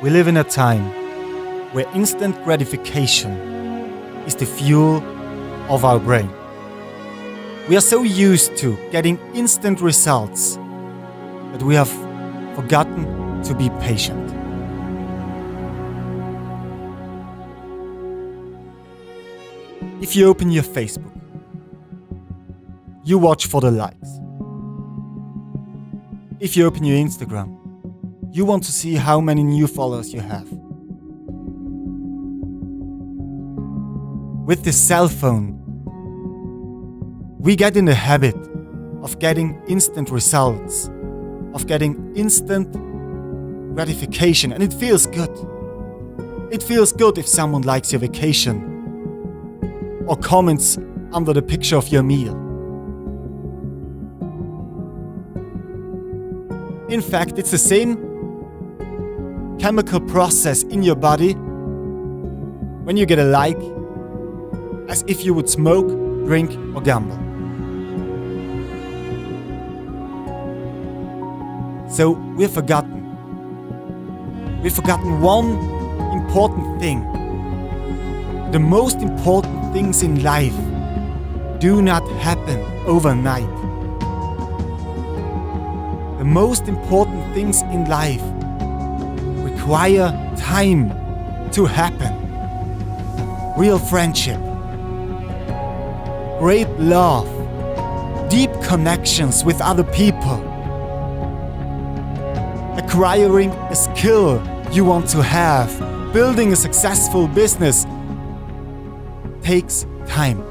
We live in a time where instant gratification is the fuel of our brain. We are so used to getting instant results that we have forgotten to be patient. If you open your Facebook, you watch for the likes. If you open your Instagram, you want to see how many new followers you have. With the cell phone, we get in the habit of getting instant results, of getting instant gratification, and it feels good. It feels good if someone likes your vacation or comments under the picture of your meal. In fact, it's the same chemical process in your body when you get a like as if you would smoke, drink, or gamble. So we've forgotten one important thing. The most important things in life do not happen overnight. The most important things in life require time to happen. Real friendship, great love, deep connections with other people, acquiring a skill you want to have, building a successful business takes time.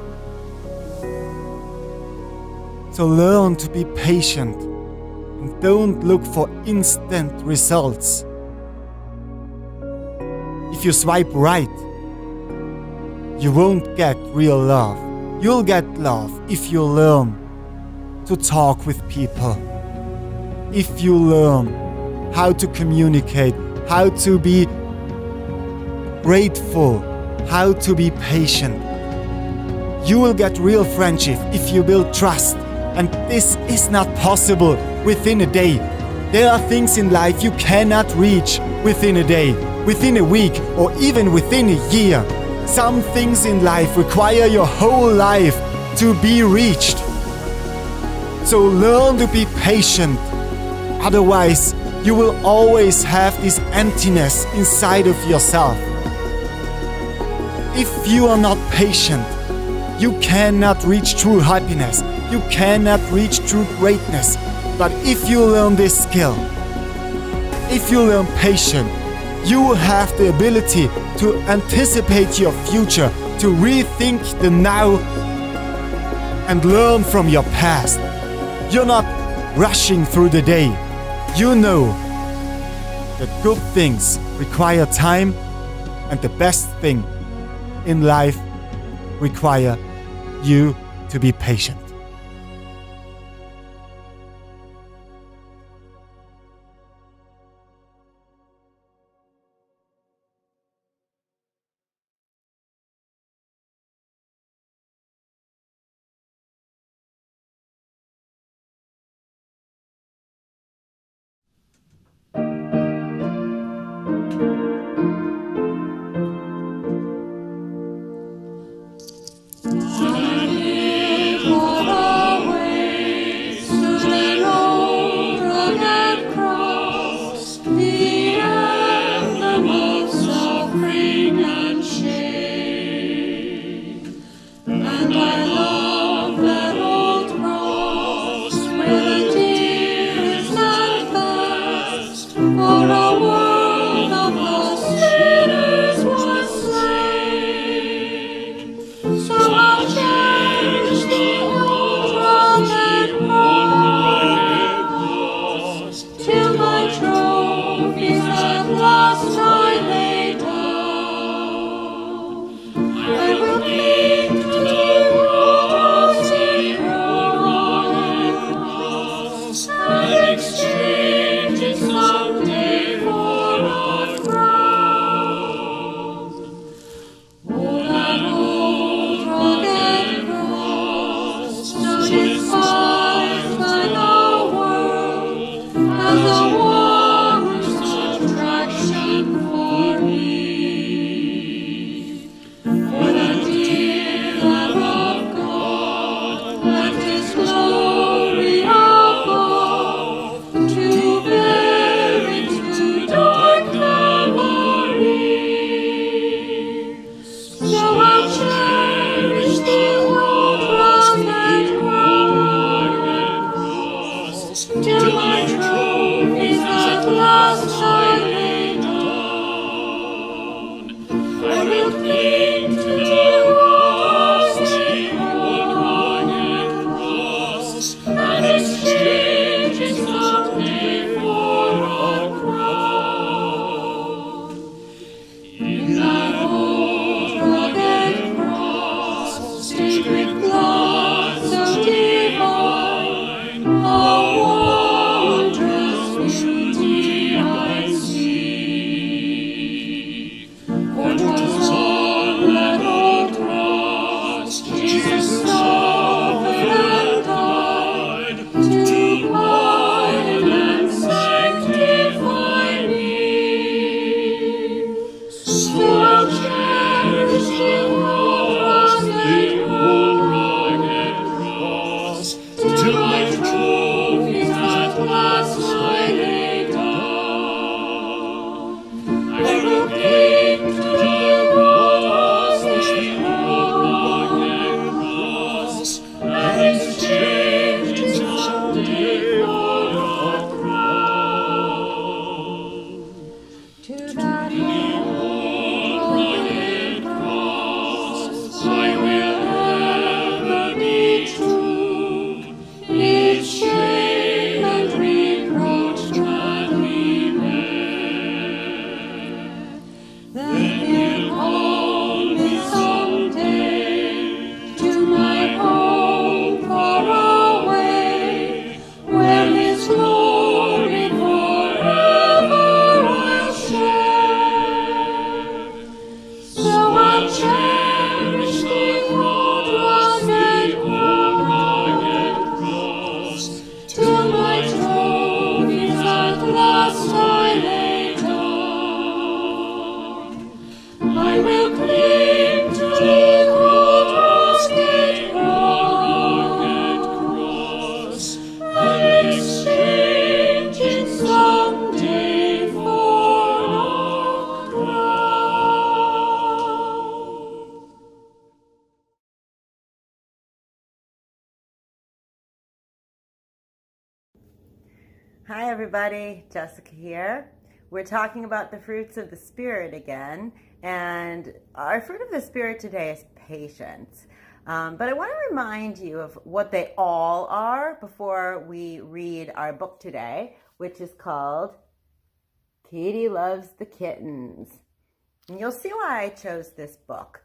So learn to be patient and don't look for instant results. If you swipe right, you won't get real love. You'll get love if you learn to talk with people. If you learn how to communicate, how to be grateful, how to be patient. You will get real friendship if you build trust. And this is not possible within a day. There are things in life you cannot reach within a day, within a week, or even within a year. Some things in life require your whole life to be reached. So learn to be patient. Otherwise, you will always have this emptiness inside of yourself. If you are not patient, you cannot reach true happiness. You cannot reach true greatness. But if you learn this skill, if you learn patience, you will have the ability to anticipate your future, to rethink the now and learn from your past. You're not rushing through the day. You know that good things require time, and the best thing in life require you to be patient. For a world of love. Hi everybody, Jessica here. We're talking about the fruits of the Spirit again, and our fruit of the Spirit today is patience. But I want to remind you of what they all are before we read our book today, which is called Katie Loves the Kittens. And you'll see why I chose this book.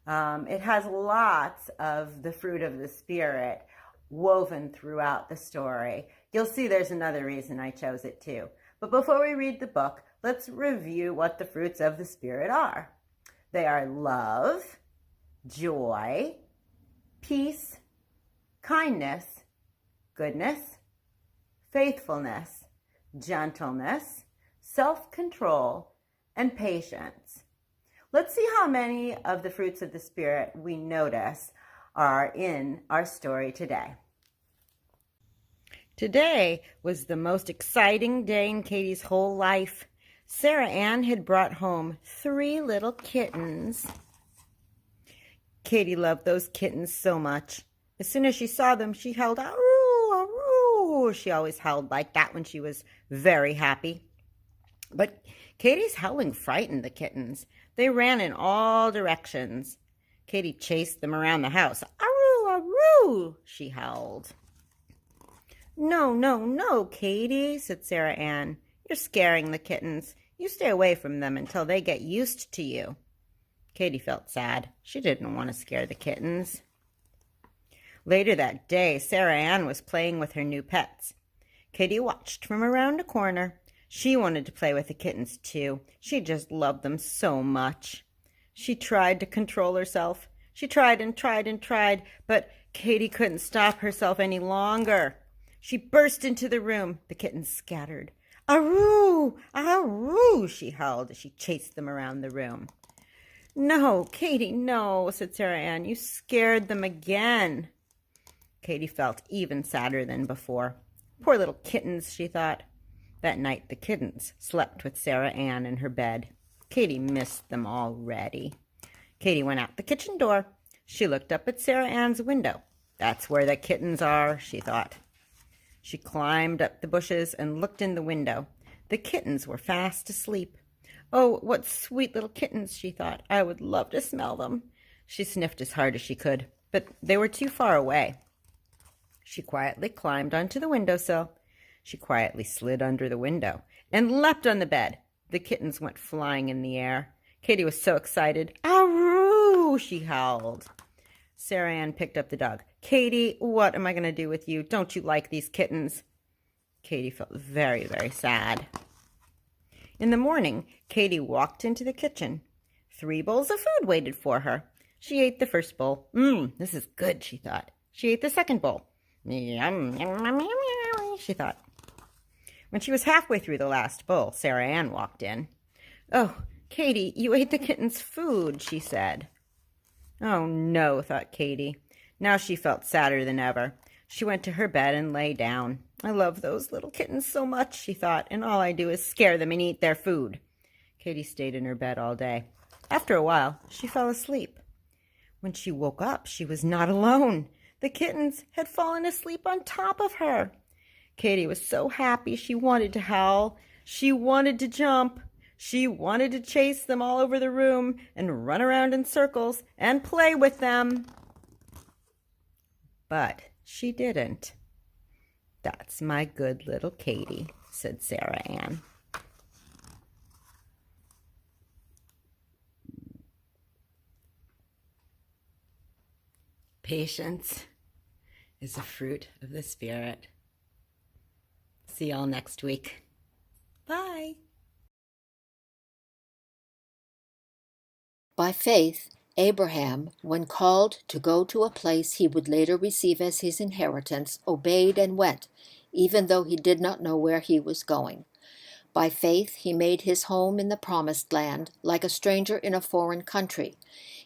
It has lots of the fruit of the Spirit woven throughout the story. You'll see there's another reason I chose it too. But before we read the book, let's review what the fruits of the Spirit are. They are love, joy, peace, kindness, goodness, faithfulness, gentleness, self-control, and patience. Let's see how many of the fruits of the Spirit we notice are in our story today. Today was the most exciting day in Katie's whole life. Sarah Ann had brought home 3 little kittens. Katie loved those kittens so much. As soon as she saw them, she howled, "Aroo, aroo." She always howled like that when she was very happy. But Katie's howling frightened the kittens. They ran in all directions. Katie chased them around the house. "Aroo, aroo," she howled. "No, no, no, Katie," said Sarah Ann. "You're scaring the kittens. You stay away from them until they get used to you." Katie felt sad. She didn't want to scare the kittens. Later that day, Sarah Ann was playing with her new pets. Katie watched from around a corner. She wanted to play with the kittens too. She just loved them so much. She tried to control herself. She tried and tried and tried, but Katie couldn't stop herself any longer. She burst into the room. The kittens scattered. Aroo! Aroo! She howled as she chased them around the room. No, Katie, no, said Sarah Ann. You scared them again. Katie felt even sadder than before. Poor little kittens, she thought. That night the kittens slept with Sarah Ann in her bed. Katie missed them already. Katie went out the kitchen door. She looked up at Sarah Ann's window. That's where the kittens are, she thought. She climbed up the bushes and looked in the window. The kittens were fast asleep. Oh, what sweet little kittens, she thought. I would love to smell them. She sniffed as hard as she could, but they were too far away. She quietly climbed onto the windowsill. She quietly slid under the window and leapt on the bed. The kittens went flying in the air. Katie was so excited. Aroo! She howled. Sarah Ann picked up the dog. Katie, what am I going to do with you? Don't you like these kittens? Katie felt very, very sad. In the morning, Katie walked into the kitchen. 3 bowls of food waited for her. She ate the first bowl. This is good, she thought. She ate the second bowl. Yum, yum, yum, yum, yum, she thought. When she was halfway through the last bowl, Sarah Ann walked in. Oh, Katie, you ate the kitten's food, she said. Oh, no, thought Katie. Now she felt sadder than ever. She went to her bed and lay down. I love those little kittens so much, she thought, and all I do is scare them and eat their food. Katie stayed in her bed all day. After a while, she fell asleep. When she woke up, she was not alone. The kittens had fallen asleep on top of her. Katie was so happy she wanted to howl. She wanted to jump. She wanted to chase them all over the room and run around in circles and play with them. But she didn't. That's my good little Katie, said Sarah Ann. Patience is a fruit of the Spirit. See y'all next week. Bye. By faith, Abraham, when called to go to a place he would later receive as his inheritance, obeyed and went, even though he did not know where he was going. By faith, he made his home in the promised land, like a stranger in a foreign country.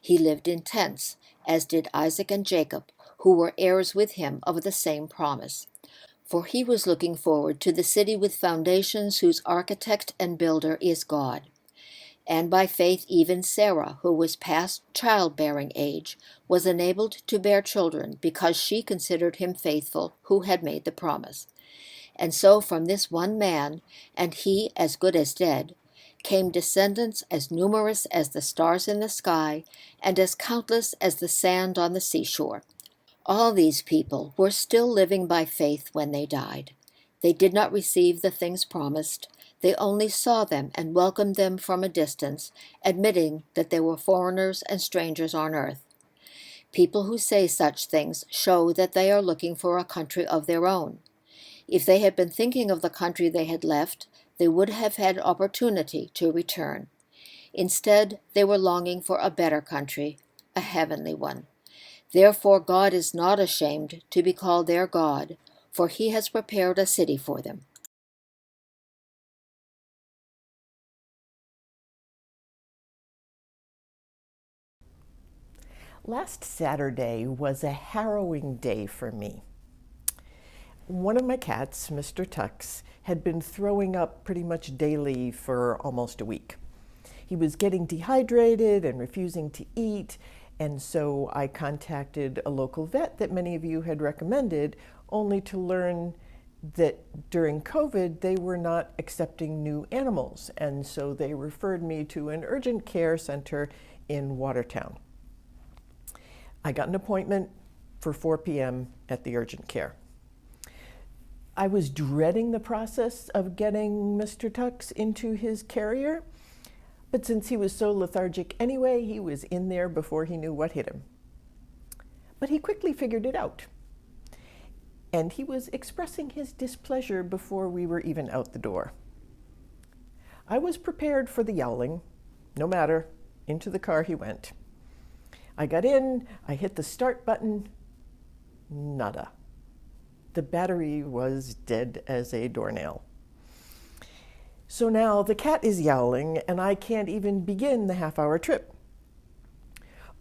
He lived in tents, as did Isaac and Jacob, who were heirs with him of the same promise. For he was looking forward to the city with foundations, whose architect and builder is God. And by faith even Sarah, who was past childbearing age, was enabled to bear children, because she considered him faithful who had made the promise. And so from this one man, and he as good as dead, came descendants as numerous as the stars in the sky, and as countless as the sand on the seashore. All these people were still living by faith when they died. They did not receive the things promised. They only saw them and welcomed them from a distance, admitting that they were foreigners and strangers on earth. People who say such things show that they are looking for a country of their own. If they had been thinking of the country they had left, they would have had opportunity to return. Instead, they were longing for a better country, a heavenly one. Therefore God is not ashamed to be called their God, for he has prepared a city for them. Last Saturday was a harrowing day for me. One of my cats, Mr. Tux, had been throwing up pretty much daily for almost a week. He was getting dehydrated and refusing to eat, and so I contacted a local vet that many of you had recommended, only to learn that during COVID they were not accepting new animals, and so they referred me to an urgent care center in Watertown. I got an appointment for 4 p.m. at the urgent care. I was dreading the process of getting Mr. Tux into his carrier, but since he was so lethargic anyway, he was in there before he knew what hit him. But he quickly figured it out, and he was expressing his displeasure before we were even out the door. I was prepared for the yowling. No matter, into the car he went. I got in, I hit the start button, nada. The battery was dead as a doornail. So now the cat is yowling and I can't even begin the half-hour trip.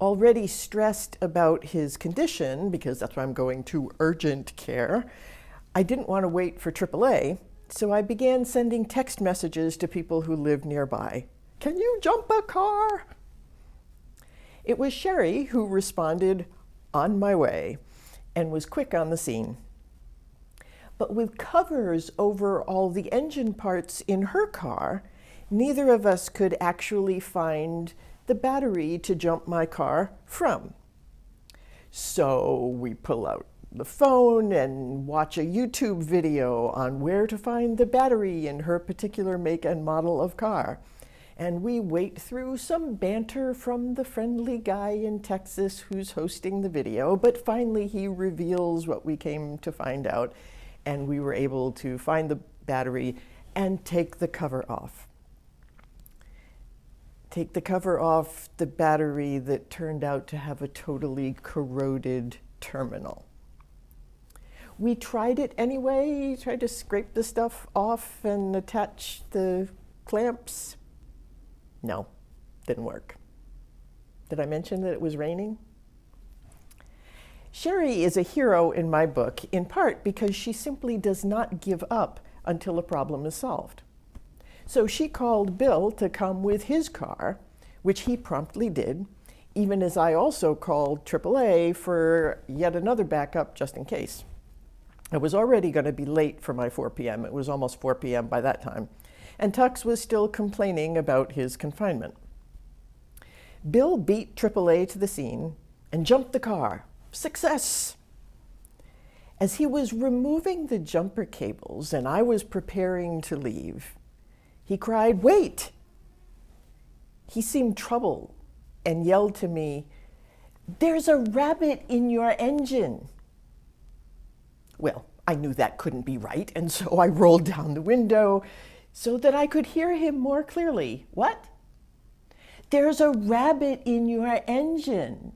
Already stressed about his condition, because that's why I'm going to urgent care, I didn't want to wait for AAA, so I began sending text messages to people who lived nearby. Can you jump a car? It was Sherry who responded, on my way, and was quick on the scene. But with covers over all the engine parts in her car, neither of us could actually find the battery to jump my car from. So we pull out the phone and watch a YouTube video on where to find the battery in her particular make and model of car. And we wait through some banter from the friendly guy in Texas who's hosting the video, but finally he reveals what we came to find out, and we were able to find the battery and take the cover off. Take the cover off the battery that turned out to have a totally corroded terminal. We tried it anyway, tried to scrape the stuff off and attach the clamps. No, didn't work. Did I mention that it was raining? Sherry is a hero in my book, in part because she simply does not give up until a problem is solved. So she called Bill to come with his car, which he promptly did, even as I also called AAA for yet another backup just in case. I was already going to be late for my 4 p.m. It was almost 4 p.m. by that time, and Tux was still complaining about his confinement. Bill beat AAA to the scene and jumped the car. Success! As he was removing the jumper cables and I was preparing to leave, he cried, "Wait!" He seemed troubled and yelled to me, "There's a rabbit in your engine." Well, I knew that couldn't be right, and so I rolled down the window so that I could hear him more clearly. "What?" "There's a rabbit in your engine."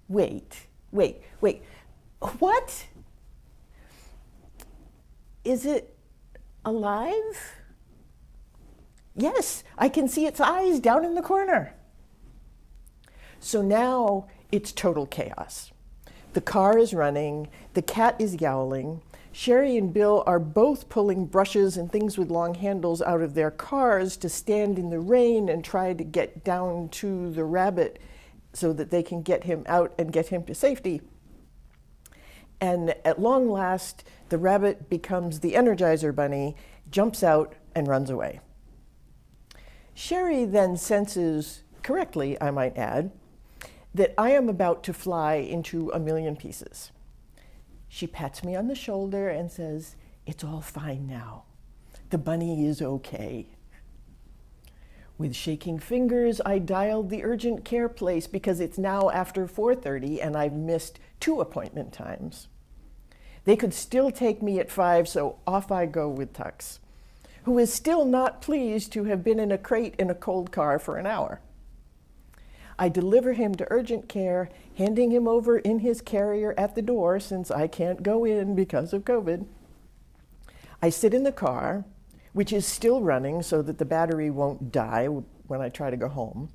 Wait. What? Is it alive? Yes, I can see its eyes down in the corner. So now it's total chaos. The car is running, the cat is yowling, Sherry and Bill are both pulling brushes and things with long handles out of their cars to stand in the rain and try to get down to the rabbit so that they can get him out and get him to safety. And at long last, the rabbit becomes the Energizer Bunny, jumps out, and runs away. Sherry then senses, correctly I might add, that I am about to fly into a million pieces. She pats me on the shoulder and says, "It's all fine now. The bunny is okay." With shaking fingers, I dialed the urgent care place because it's now after 4:30 and I've missed 2 appointment times. They could still take me at 5, so off I go with Tux, who is still not pleased to have been in a crate in a cold car for an hour. I deliver him to urgent care, handing him over in his carrier at the door since I can't go in because of COVID. I sit in the car, which is still running so that the battery won't die when I try to go home.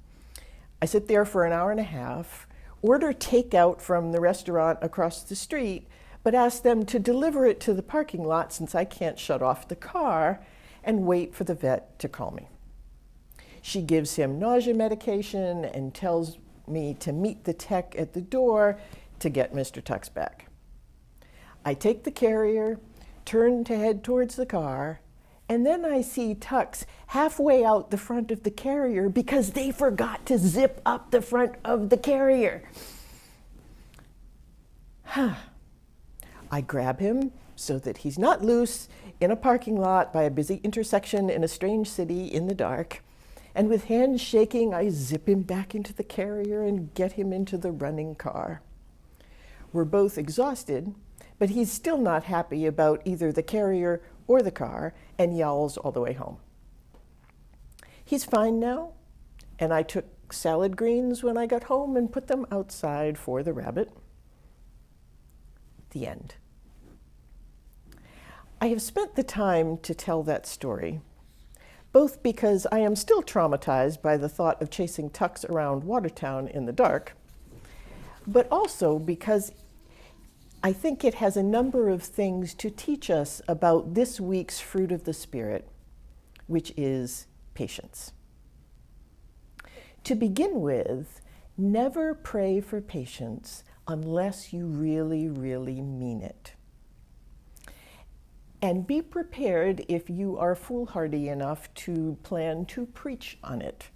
I sit there for an hour and a half, order takeout from the restaurant across the street, but ask them to deliver it to the parking lot since I can't shut off the car, and wait for the vet to call me. She gives him nausea medication and tells me to meet the tech at the door to get Mr. Tux back. I take the carrier, turn to head towards the car, and then I see Tux halfway out the front of the carrier because they forgot to zip up the front of the carrier. I grab him so that he's not loose in a parking lot by a busy intersection in a strange city in the dark. And with hands shaking, I zip him back into the carrier and get him into the running car. We're both exhausted, but he's still not happy about either the carrier or the car and yowls all the way home. He's fine now, and I took salad greens when I got home and put them outside for the rabbit. The end. I have spent the time to tell that story, both because I am still traumatized by the thought of chasing Tux around Watertown in the dark, but also because I think it has a number of things to teach us about this week's fruit of the Spirit, which is patience. To begin with, never pray for patience unless you really, really mean it. And be prepared if you are foolhardy enough to plan to preach on it.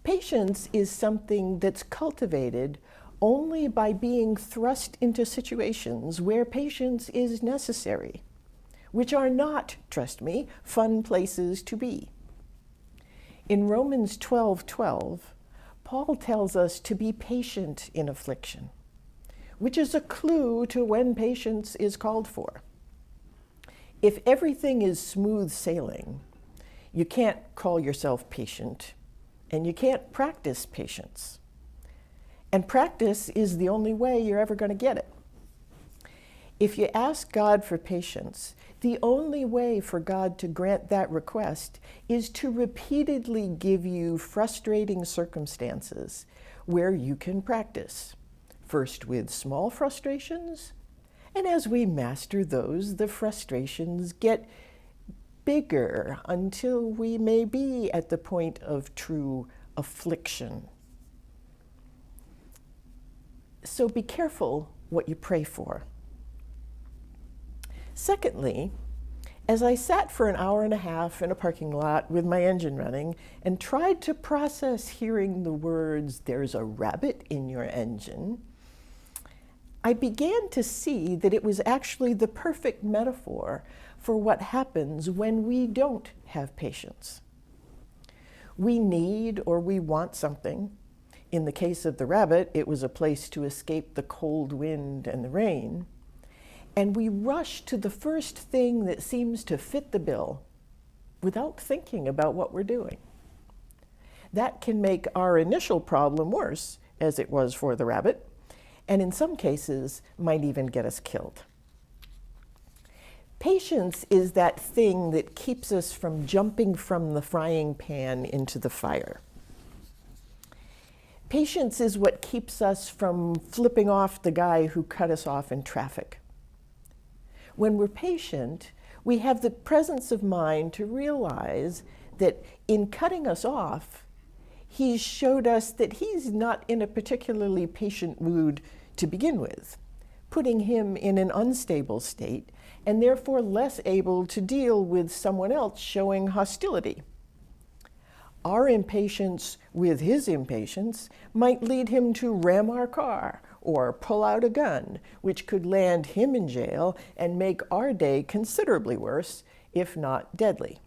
Patience is something that's cultivated only by being thrust into situations where patience is necessary, which are not, trust me, fun places to be. In Romans 12:12, Paul tells us to be patient in affliction, which is a clue to when patience is called for. If everything is smooth sailing, you can't call yourself patient, and you can't practice patience. And practice is the only way you're ever going to get it. If you ask God for patience, the only way for God to grant that request is to repeatedly give you frustrating circumstances where you can practice, first with small frustrations, and as we master those, the frustrations get bigger until we may be at the point of true affliction. So be careful what you pray for. Secondly, as I sat for an hour and a half in a parking lot with my engine running and tried to process hearing the words, "There's a rabbit in your engine," I began to see that it was actually the perfect metaphor for what happens when we don't have patience. We need or we want something. In the case of the rabbit, it was a place to escape the cold wind and the rain. And we rush to the first thing that seems to fit the bill without thinking about what we're doing. That can make our initial problem worse, as it was for the rabbit, and in some cases might even get us killed. Patience is that thing that keeps us from jumping from the frying pan into the fire. Patience is what keeps us from flipping off the guy who cut us off in traffic. When we're patient, we have the presence of mind to realize that in cutting us off, he showed us that he's not in a particularly patient mood to begin with, putting him in an unstable state and therefore less able to deal with someone else showing hostility. Our impatience with his impatience might lead him to ram our car or pull out a gun, which could land him in jail and make our day considerably worse, if not deadly.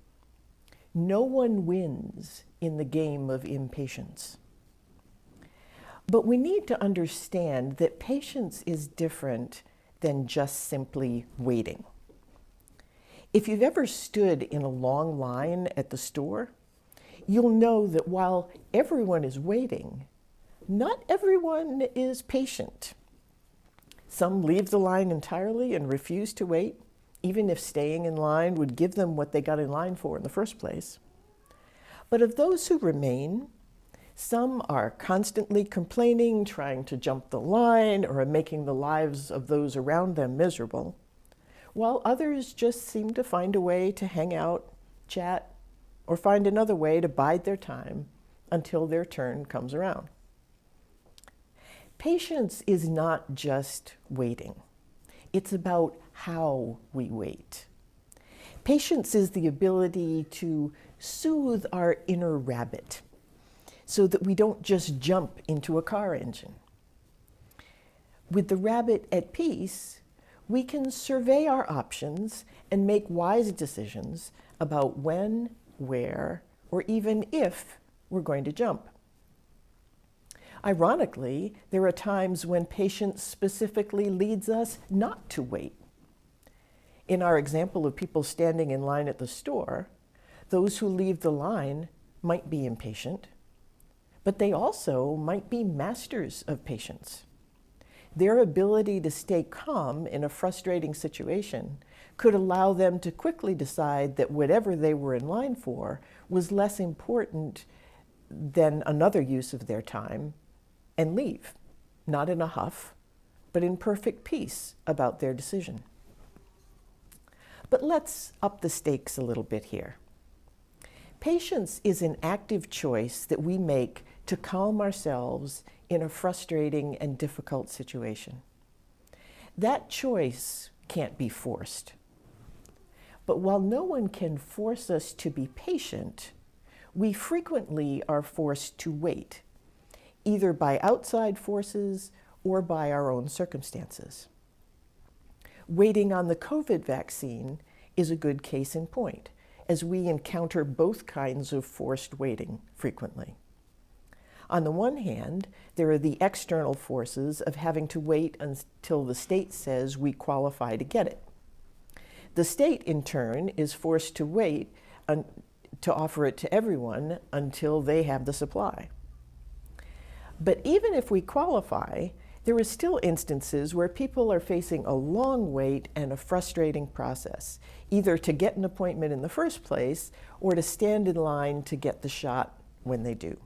No one wins in the game of impatience. But we need to understand that patience is different than just simply waiting. If you've ever stood in a long line at the store, you'll know that while everyone is waiting, not everyone is patient. Some leave the line entirely and refuse to wait, even if staying in line would give them what they got in line for in the first place. But of those who remain, some are constantly complaining, trying to jump the line, or making the lives of those around them miserable, while others just seem to find a way to hang out, chat, or find another way to bide their time until their turn comes around. Patience is not just waiting. It's about how we wait. Patience is the ability to soothe our inner rabbit so that we don't just jump into a car engine. With the rabbit at peace, we can survey our options and make wise decisions about when, where, or even if we're going to jump. Ironically, there are times when patience specifically leads us not to wait. In our example of people standing in line at the store, those who leave the line might be impatient, but they also might be masters of patience. Their ability to stay calm in a frustrating situation could allow them to quickly decide that whatever they were in line for was less important than another use of their time and leave, not in a huff, but in perfect peace about their decision. But let's up the stakes a little bit here. Patience is an active choice that we make to calm ourselves in a frustrating and difficult situation. That choice can't be forced. But while no one can force us to be patient, we frequently are forced to wait, either by outside forces or by our own circumstances. Waiting on the COVID vaccine is a good case in point, as we encounter both kinds of forced waiting frequently. On the one hand, there are the external forces of having to wait until the state says we qualify to get it. The state, in turn, is forced to wait to offer it to everyone until they have the supply. But even if we qualify, there are still instances where people are facing a long wait and a frustrating process, either to get an appointment in the first place or to stand in line to get the shot when they do.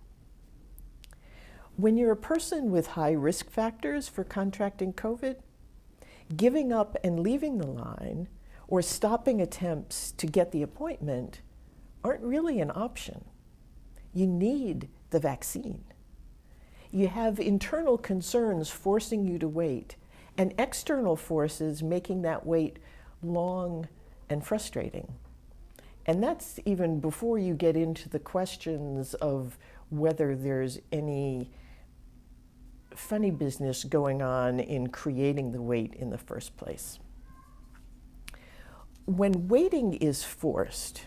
When you're a person with high risk factors for contracting COVID, giving up and leaving the line or stopping attempts to get the appointment aren't really an option. You need the vaccine. You have internal concerns forcing you to wait, and external forces making that wait long and frustrating. And that's even before you get into the questions of whether there's any funny business going on in creating the wait in the first place. When waiting is forced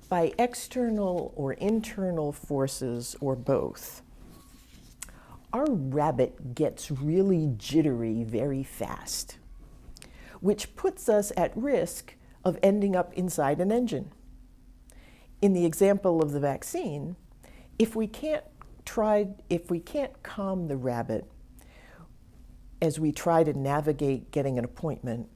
by external or internal forces or both, our rabbit gets really jittery very fast, which puts us at risk of ending up inside an engine. In the example of the vaccine, if we can't calm the rabbit as we try to navigate getting an appointment,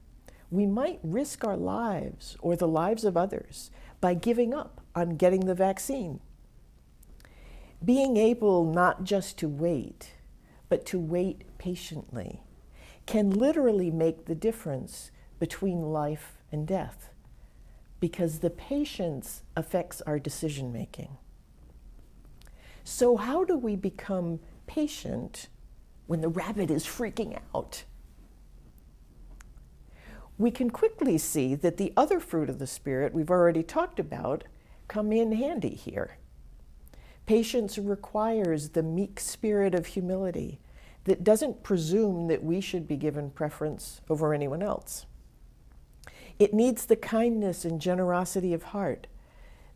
we might risk our lives or the lives of others by giving up on getting the vaccine. Being able not just to wait, but to wait patiently can literally make the difference between life and death, because the patience affects our decision making. So how do we become patient when the rabbit is freaking out? We can quickly see that the other fruit of the Spirit we've already talked about come in handy here. Patience requires the meek spirit of humility that doesn't presume that we should be given preference over anyone else. It needs the kindness and generosity of heart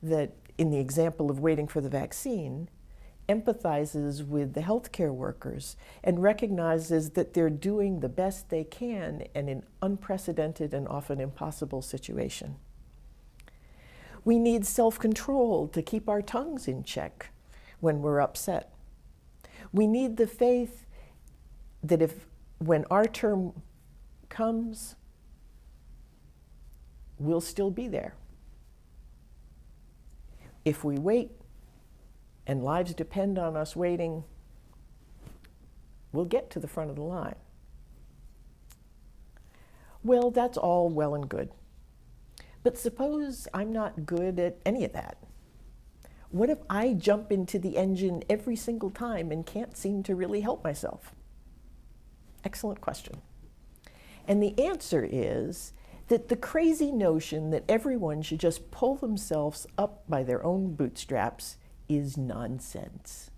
that, in the example of waiting for the vaccine, empathizes with the healthcare workers and recognizes that they're doing the best they can in an unprecedented and often impossible situation. We need self-control to keep our tongues in check when we're upset. We need the faith that when our term comes, we'll still be there. If we wait, and lives depend on us waiting, we'll get to the front of the line. Well, that's all well and good. But suppose I'm not good at any of that. What if I jump into the engine every single time and can't seem to really help myself? Excellent question. And the answer is that the crazy notion that everyone should just pull themselves up by their own bootstraps is nonsense.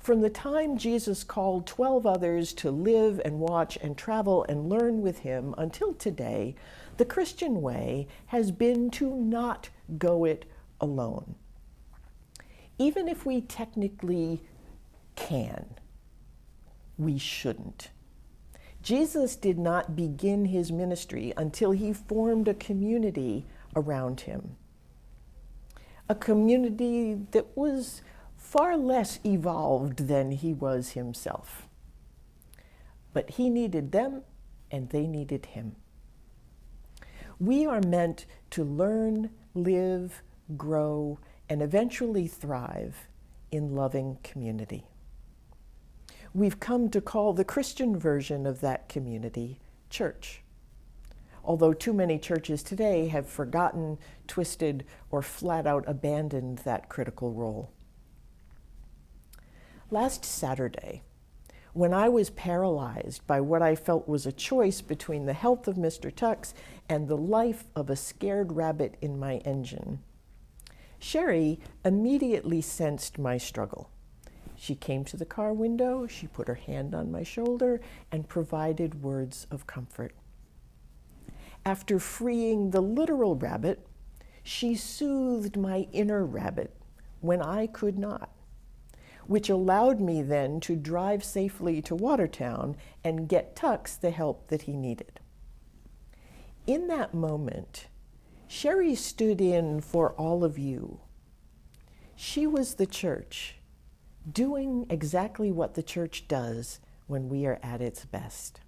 From the time Jesus called 12 others to live and watch and travel and learn with him until today, the Christian way has been to not go it alone. Even if we technically can, we shouldn't. Jesus did not begin his ministry until he formed a community around him. A community that was far less evolved than he was himself. But he needed them, and they needed him. We are meant to learn, live, grow, and eventually thrive in loving community. We've come to call the Christian version of that community church, although too many churches today have forgotten, twisted, or flat out abandoned that critical role. Last Saturday, when I was paralyzed by what I felt was a choice between the health of Mr. Tux and the life of a scared rabbit in my engine, Sherry immediately sensed my struggle. She came to the car window, she put her hand on my shoulder, and provided words of comfort. After freeing the literal rabbit, she soothed my inner rabbit when I could not, which allowed me then to drive safely to Watertown and get Tux the help that he needed. In that moment, Sherry stood in for all of you. She was the church, doing exactly what the church does when we are at its best.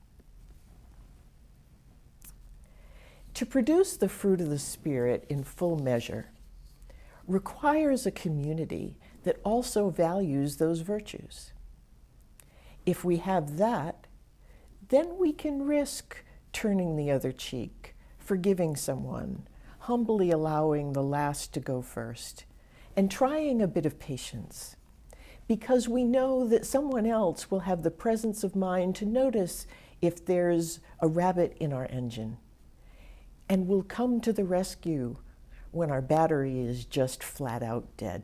To produce the fruit of the Spirit in full measure requires a community that also values those virtues. If we have that, then we can risk turning the other cheek, forgiving someone, humbly allowing the last to go first, and trying a bit of patience, because we know that someone else will have the presence of mind to notice if there's a rabbit in our engine, and will come to the rescue when our battery is just flat out dead.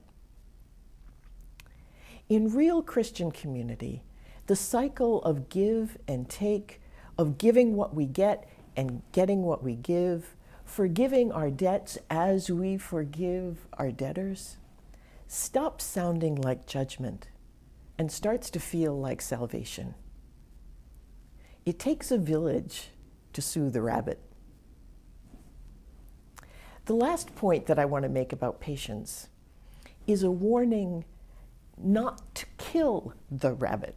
In real Christian community, the cycle of give and take, of giving what we get and getting what we give, forgiving our debts as we forgive our debtors, stops sounding like judgment and starts to feel like salvation. It takes a village to soothe a rabbit. The last point that I want to make about patience is a warning not to kill the rabbit.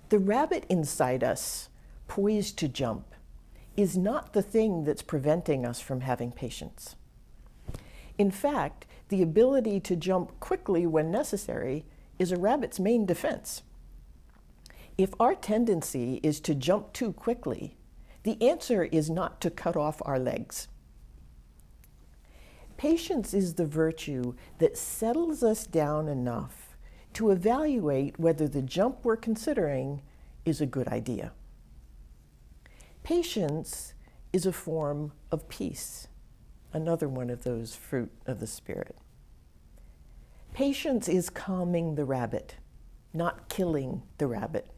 The rabbit inside us, poised to jump, is not the thing that's preventing us from having patience. In fact, the ability to jump quickly when necessary is a rabbit's main defense. If our tendency is to jump too quickly, the answer is not to cut off our legs. Patience is the virtue that settles us down enough to evaluate whether the jump we're considering is a good idea. Patience is a form of peace, another one of those fruit of the Spirit. Patience is calming the rabbit, not killing the rabbit,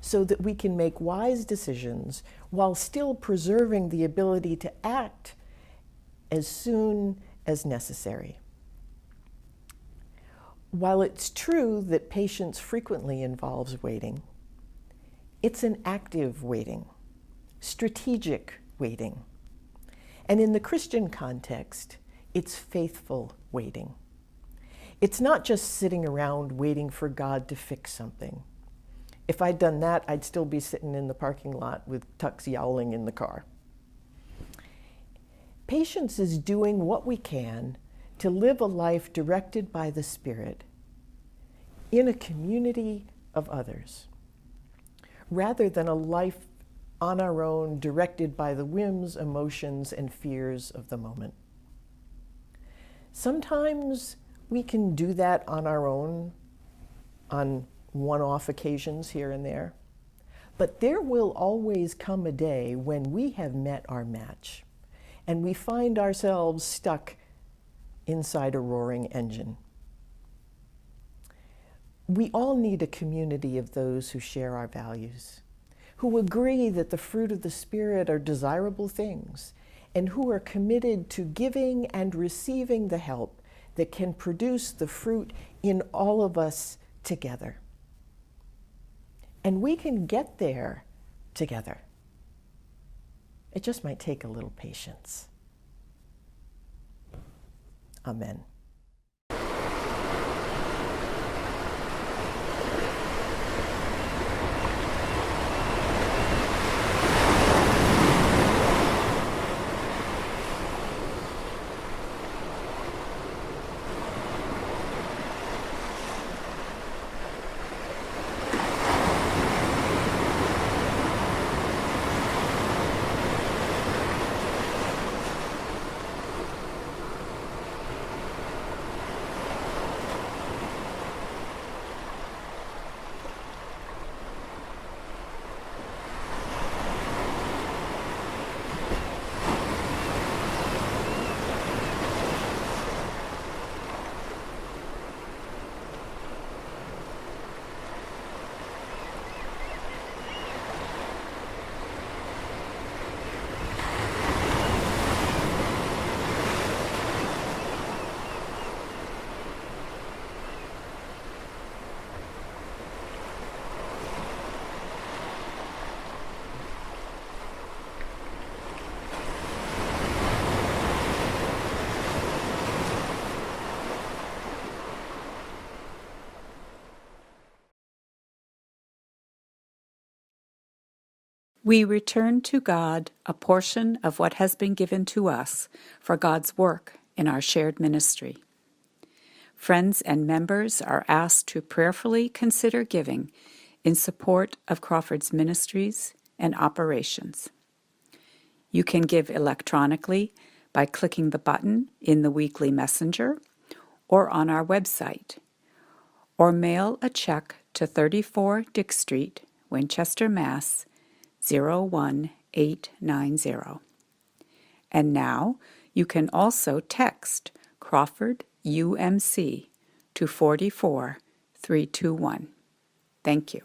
so that we can make wise decisions while still preserving the ability to act as soon as necessary. While it's true that patience frequently involves waiting, it's an active waiting, strategic waiting. And in the Christian context, it's faithful waiting. It's not just sitting around waiting for God to fix something. If I'd done that, I'd still be sitting in the parking lot with Tux yowling in the car. Patience is doing what we can to live a life directed by the Spirit in a community of others, rather than a life on our own directed by the whims, emotions, and fears of the moment. Sometimes we can do that on our own, on one-off occasions here and there, but there will always come a day when we have met our match and we find ourselves stuck inside a roaring engine. We all need a community of those who share our values, who agree that the fruit of the Spirit are desirable things, and who are committed to giving and receiving the help that can produce the fruit in all of us together. And we can get there together. It just might take a little patience. Amen. We return to God a portion of what has been given to us for God's work in our shared ministry. Friends and members are asked to prayerfully consider giving in support of Crawford's ministries and operations. You can give electronically by clicking the button in the weekly messenger or on our website, or mail a check to 34 Dick Street, Winchester, Mass. 01890. And now you can also text Crawford UMC to 44321. Thank you.